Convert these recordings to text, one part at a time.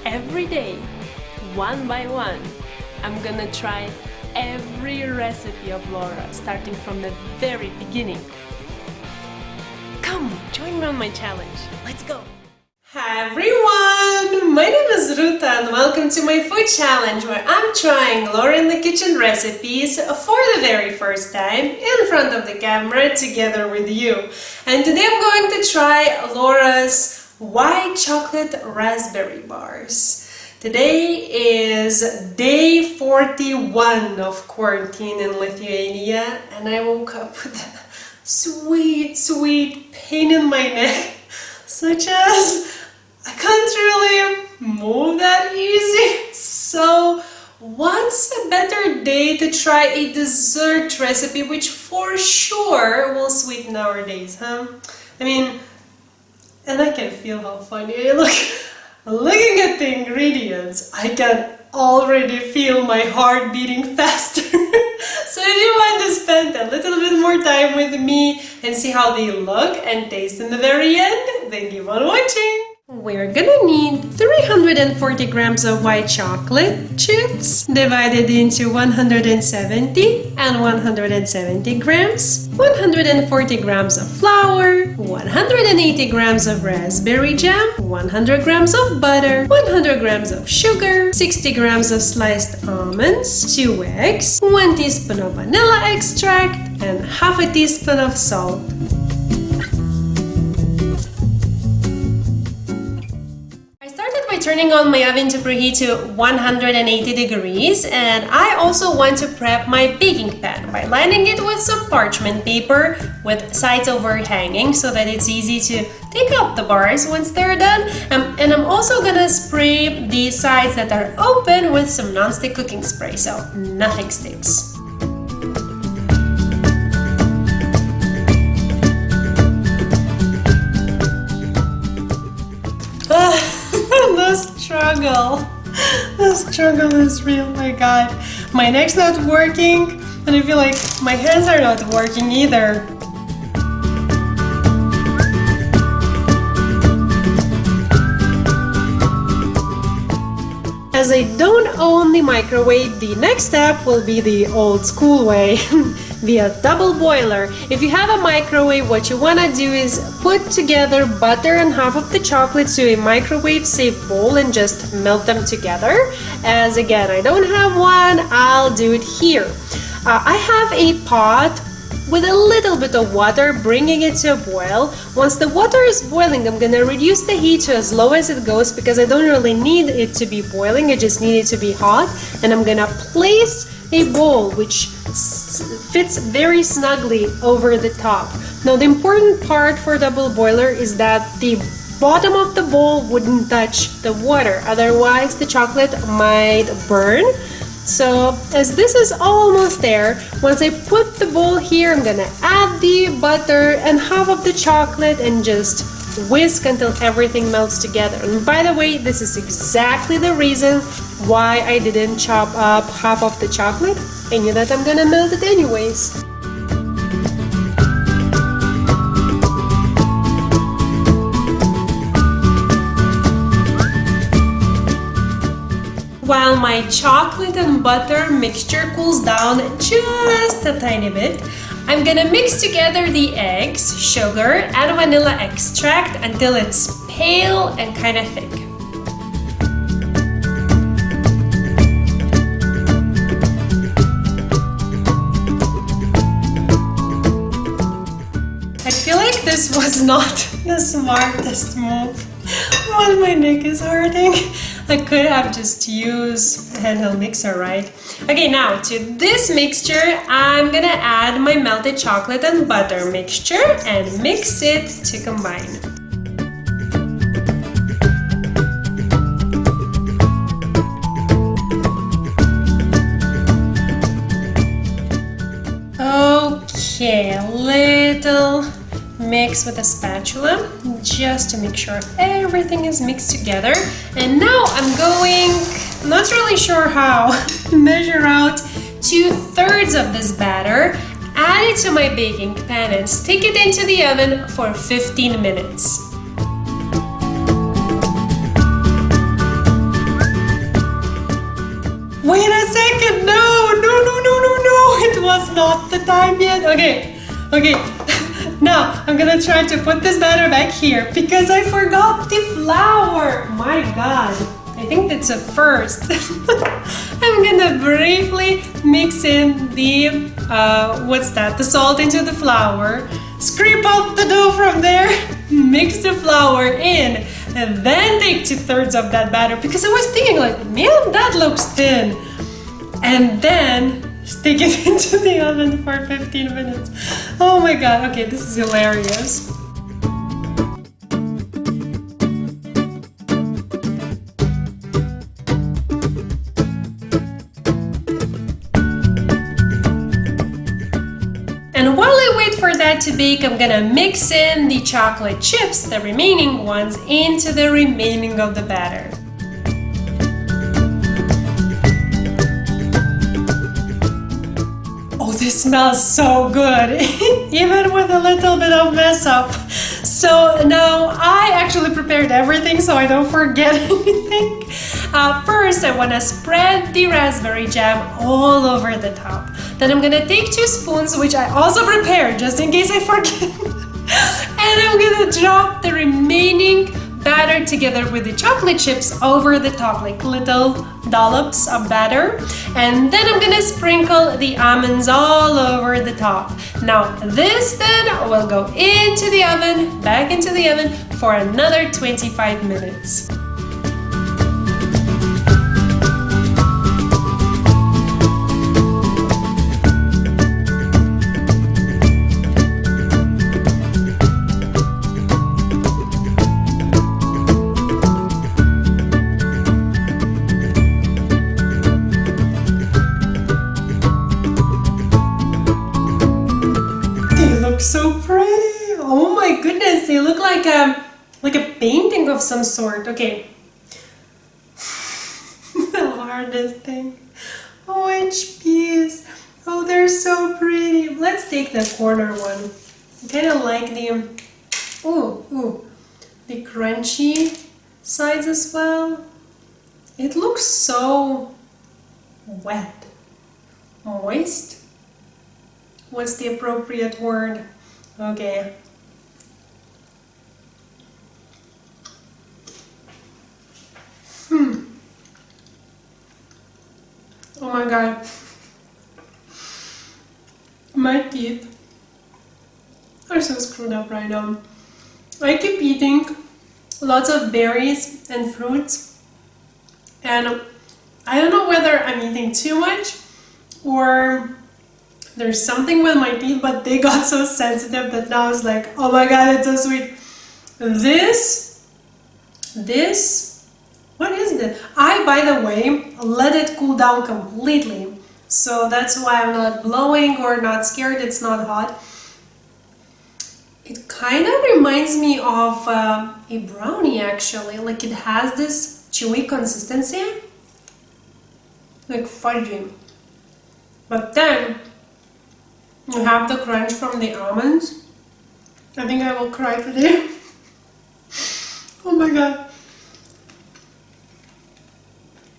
every day, one by one, I'm gonna try every recipe of Laura, starting from the very beginning. Come, join me on my challenge. Let's go! Hi everyone! My name is Ruta and welcome to my food challenge where I'm trying Laura in the kitchen recipes for the very first time in front of the camera together with you. And today I'm going to try Laura's white chocolate raspberry bars. Today is day 41 of quarantine in Lithuania and I woke up with a sweet pain in my neck, such as I can't really move that easy. So what's a better day to try a dessert recipe which for sure will sweeten our days, huh? I mean, and I can feel how funny I look. Looking at the ingredients, I can already feel my heart beating faster. So if you want to spend a little bit more time with me and see how they look and taste in the very end, then keep on watching. We're gonna need 340 grams of white chocolate chips divided into 170 and 170 grams, 140 grams of flour, 180 grams of raspberry jam, 100 grams of butter, 100 grams of sugar, 60 grams of sliced almonds, 2 eggs, 1 teaspoon of vanilla extract, and half a teaspoon of salt. Turning on my oven to preheat to 180 degrees, and I also want to prep my baking pan by lining it with some parchment paper with sides overhanging so that it's easy to take out the bars once they're done. And I'm also gonna spray the sides that are open with some non-stick cooking spray so nothing sticks. The struggle is real, my god. My neck's not working and I feel like my hands are not working either. As I don't own the microwave, the next step will be the old school way. Via double boiler. If you have a microwave, what you want to do is put together butter and half of the chocolate to a microwave safe bowl and just melt them together. As again, I don't have one, I'll do it here. I have a pot with a little bit of water, bringing it to a boil. Once the water is boiling, I'm gonna reduce the heat to as low as it goes because I don't really need it to be boiling, I just need it to be hot. And I'm gonna place a bowl which fits very snugly over the top. Now the important part for double boiler is that the bottom of the bowl wouldn't touch the water, otherwise the chocolate might burn. So as this is almost there, once I put the bowl here, I'm gonna add the butter and half of the chocolate and just whisk until everything melts together. And by the way, this is exactly the reason why I didn't chop up half of the chocolate. I knew that I'm gonna melt it anyways. While my chocolate and butter mixture cools down just a tiny bit, I'm gonna mix together the eggs, sugar, and vanilla extract until it's pale and kind of thick. I feel like this was not the smartest move while my neck is hurting. I could have just used a handheld mixer, right? Okay, now to this mixture, I'm gonna add my melted chocolate and butter mixture and mix it to combine. Okay, a little mix with a spatula just to make sure everything is mixed together. And now I'm going, not really sure how, measure out 2/3 of this batter, add it to my baking pan and stick it into the oven for 15 minutes. was not the time yet. Okay. Now I'm gonna try to put this batter back here because I forgot the flour. My God, I think that's a first. I'm gonna briefly mix in the the salt into the flour. Scrape out the dough from there, mix the flour in, and then take 2/3 of that batter because I was thinking like, man, that looks thin. And then stick it into the oven for 15 minutes. Oh my God, okay, this is hilarious. And while I wait for that to bake, I'm gonna mix in the chocolate chips, the remaining ones, into the remaining of the batter. Oh, this smells so good, even with a little bit of mess up. So now I actually prepared everything so I don't forget anything. First, I wanna spread the raspberry jam all over the top. Then I'm gonna take 2 spoons, which I also prepared just in case I forget. And I'm gonna drop the remaining batter together with the chocolate chips over the top, like little dollops of batter. And then I'm gonna sprinkle the almonds all over the top. Now this then will go into the oven, back into the oven for another 25 minutes. So pretty. Oh my goodness, they look like a painting of some sort. Okay. The hardest thing. Oh, each piece. Oh, they're so pretty. Let's take the corner one. I kind of like the the crunchy sides as well. It looks so wet. Moist. What's the appropriate word? Okay. Oh my God. My teeth are so screwed up right now. I keep eating lots of berries and fruits, and I don't know whether I'm eating too much or there's something with my teeth, but they got so sensitive that now it's like, oh my God, it's so sweet. This, what is this? I, by the way, let it cool down completely. So that's why I'm not blowing or not scared, it's not hot. It kind of reminds me of a brownie actually. Like it has this chewy consistency, like fudgy. But then you have the crunch from the almonds. I think I will cry today. Oh my God.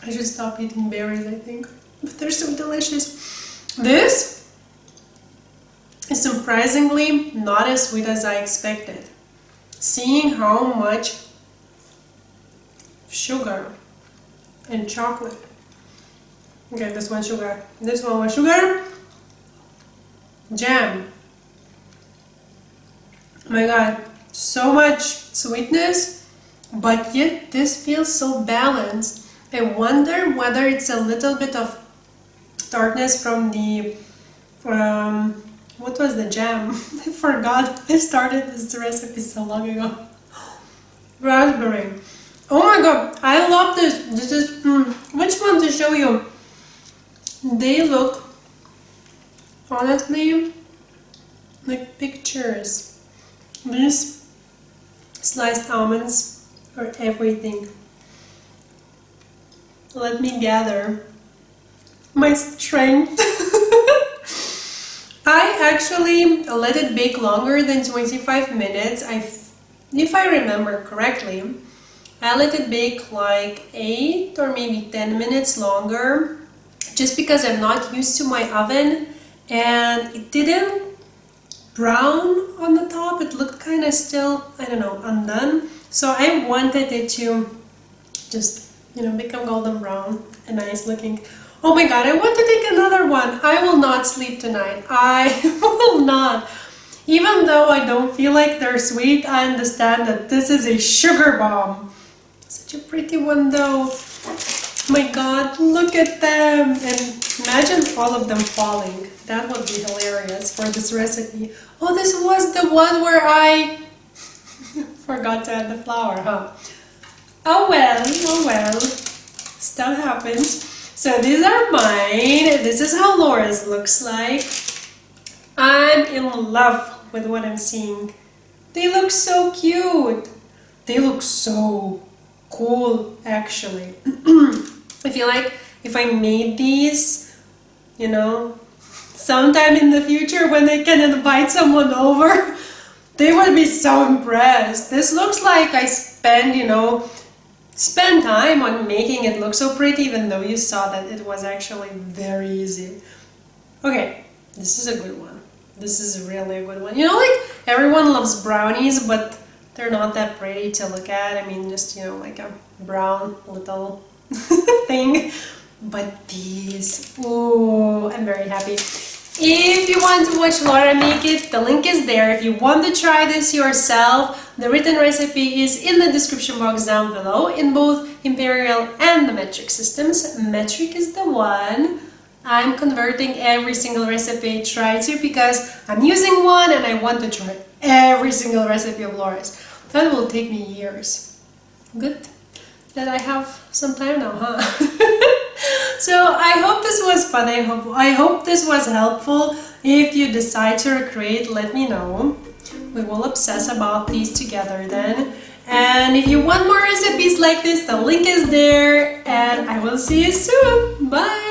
I should stop eating berries, I think. But they're so delicious. This is surprisingly not as sweet as I expected. Seeing how much sugar and chocolate. Okay, this one sugar. This one was sugar. Jam. Oh my God, so much sweetness, but yet this feels so balanced. I wonder whether it's a little bit of tartness from the what was the jam? I forgot. I started this recipe so long ago. Raspberry. Oh my God, I love this. This is which one to show you? They look honestly like pictures. These sliced almonds are everything. Let me gather my strength. I actually let it bake longer than 25 minutes. If I remember correctly, I let it bake like 8 or maybe 10 minutes longer, just because I'm not used to my oven and it didn't brown on the top. It looked kind of still, I don't know, undone. So I wanted it to just, become golden brown and nice looking. Oh my god, I want to take another one. I will not sleep tonight. I will not. Even though I don't feel like they're sweet, I understand that this is a sugar bomb. Such a pretty one though. Oh my god, look at them. And imagine all of them falling. That would be hilarious for this recipe. Oh, this was the one where I forgot to add the flour, huh? Oh well. Stuff happens. So these are mine. This is how Laura's looks like. I'm in love with what I'm seeing. They look so cute. They look so cool, actually. I feel like if I made these, sometime in the future when I can invite someone over, they would be so impressed. This looks like I spend time on making it look so pretty, even though you saw that it was actually very easy. Okay, this is a good one. This is really a good one. Everyone loves brownies, but they're not that pretty to look at. I mean, just, like a brown little thing. But these, ooh, I'm very happy. If you want to watch Laura make it, the link is there. If you want to try this yourself, the written recipe is in the description box down below in both imperial and the metric systems. Metric is the one I'm converting every single recipe I try to, because I'm using one and I want to try every single recipe of Laura's. That will take me years. Good that I have some time now, huh? So I hope this was fun. I hope this was helpful. If you decide to recreate, let me know. We will obsess about these together then. And if you want more recipes like this, the link is there. And I will see you soon. Bye!